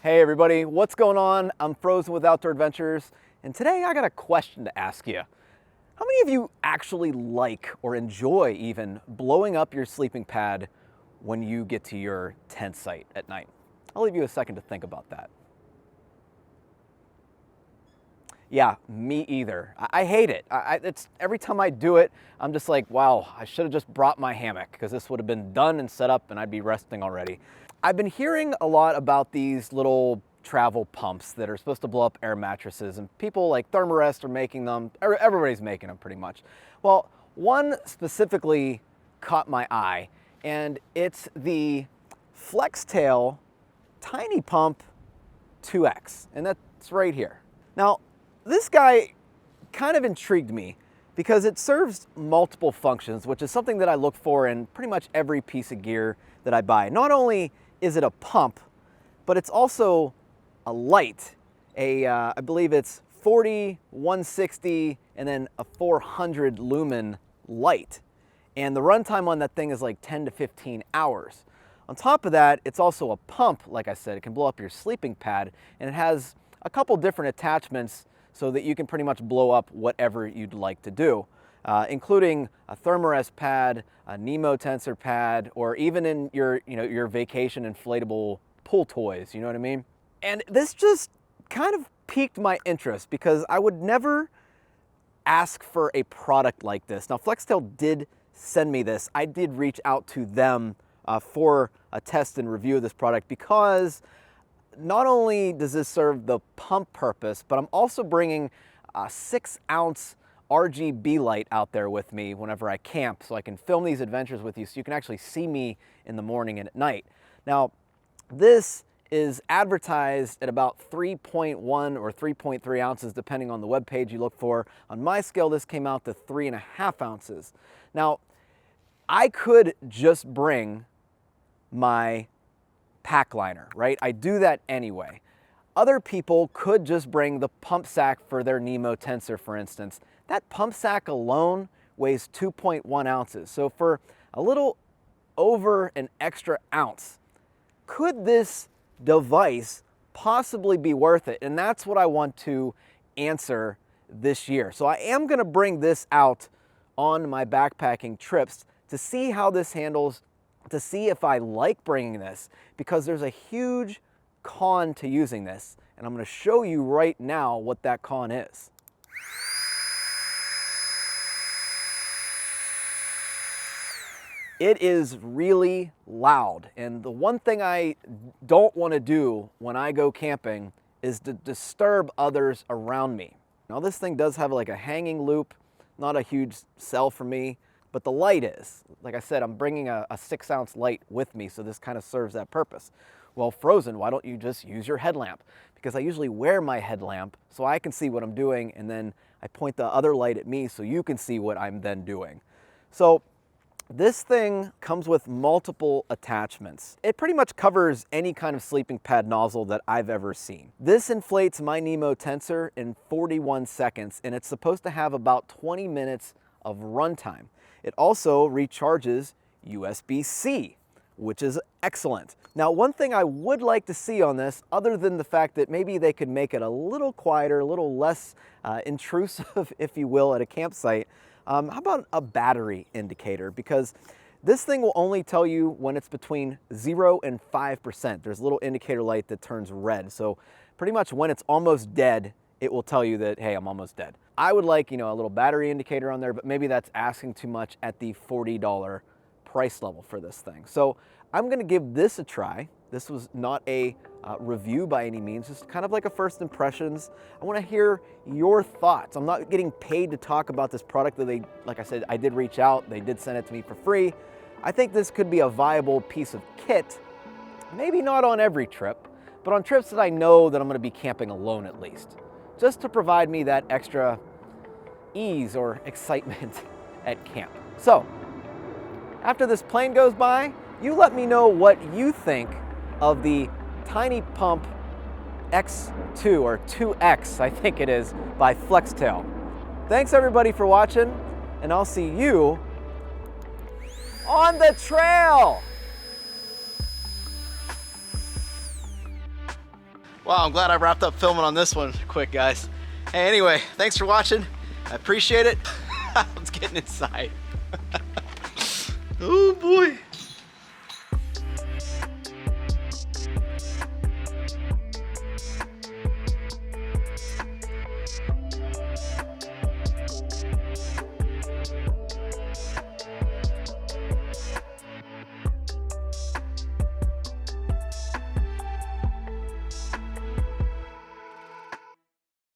Hey everybody, what's going on? I'm Frozen with Outdoor Adventures, and today I got a question to ask you. How many of you actually like or enjoy even blowing up your sleeping pad when you get to your tent site at night? I'll leave you a second to think about that. Yeah, me either. I hate it. It's every time I do it, I'm just like, wow, I should have just brought my hammock because this would have been done and set up and I'd be resting already. I've been hearing a lot about these little travel pumps that are supposed to blow up air mattresses, and people like Thermarest are making them. Everybody's making them pretty much. Well, one specifically caught my eye, and it's the Flextail Tiny Pump 2X, and that's right here. Now, this guy kind of intrigued me because it serves multiple functions, which is something that I look for in pretty much every piece of gear that I buy. Not only is it a pump, but it's also a light. I believe it's 40, 160, and then a 400 lumen light. And the runtime on that thing is like 10 to 15 hours. On top of that, it's also a pump, like I said. It can blow up your sleeping pad, and it has a couple different attachments so that you can pretty much blow up whatever you'd like to do, including a Thermarest pad, a Nemo tensor pad, or even in your vacation inflatable pool toys, you know what I mean? And this just kind of piqued my interest because I would never ask for a product like this. Now, Flextail did send me this. I did reach out to them for a test and review of this product because not only does this serve the pump purpose, but I'm also bringing a 6-ounce RGB light out there with me whenever I camp, so I can film these adventures with you so you can actually see me in the morning and at night. Now, this is advertised at about 3.1 or 3.3 ounces, depending on the web page you look for. On my scale, this came out to 3.5 ounces. Now, I could just bring my pack liner, right? I do that anyway. Other people could just bring the pump sack for their Nemo tensor, for instance. That pump sack alone weighs 2.1 ounces. So for a little over an extra ounce, could this device possibly be worth it? And that's what I want to answer this year. So I am going to bring this out on my backpacking trips to see how this handles, to see if I like bringing this, because there's a huge con to using this, and I'm going to show you right now what that con is. It is really loud, and the one thing I don't want to do when I go camping is to disturb others around me. Now, this thing does have like a hanging loop, not a huge sell for me, but the light is. Like I said, I'm bringing a 6-ounce light with me, so this kind of serves that purpose. Well, Frozen, why don't you just use your headlamp? Because I usually wear my headlamp so I can see what I'm doing, and then I point the other light at me so you can see what I'm then doing. So this thing comes with multiple attachments. It pretty much covers any kind of sleeping pad nozzle that I've ever seen. This inflates my Nemo tensor in 41 seconds, and it's supposed to have about 20 minutes of runtime. It also recharges USB-C, which is excellent. Now, one thing I would like to see on this, other than the fact that maybe they could make it a little quieter, a little less intrusive, if you will, at a campsite, how about a battery indicator? Because this thing will only tell you when it's between 0 and 5%. There's a little indicator light that turns red. So pretty much when it's almost dead, it will tell you that, hey, I'm almost dead. I would like, a little battery indicator on there, but maybe that's asking too much at the $40 price level for this thing. So I'm gonna give this a try. This was not a review by any means, just kind of like a first impressions. I wanna hear your thoughts. I'm not getting paid to talk about this product that like I said, I did reach out, they did send it to me for free. I think this could be a viable piece of kit, maybe not on every trip, but on trips that I know that I'm gonna be camping alone at least, just to provide me that extra ease or excitement at camp. So, after this plane goes by, you let me know what you think of the Tiny Pump X2 or 2X, I think it is, by Flextail. Thanks everybody for watching, and I'll see you on the trail. Wow, I'm glad I wrapped up filming on this one quick, guys. Hey, anyway, thanks for watching. I appreciate it. Let's get inside. Oh boy.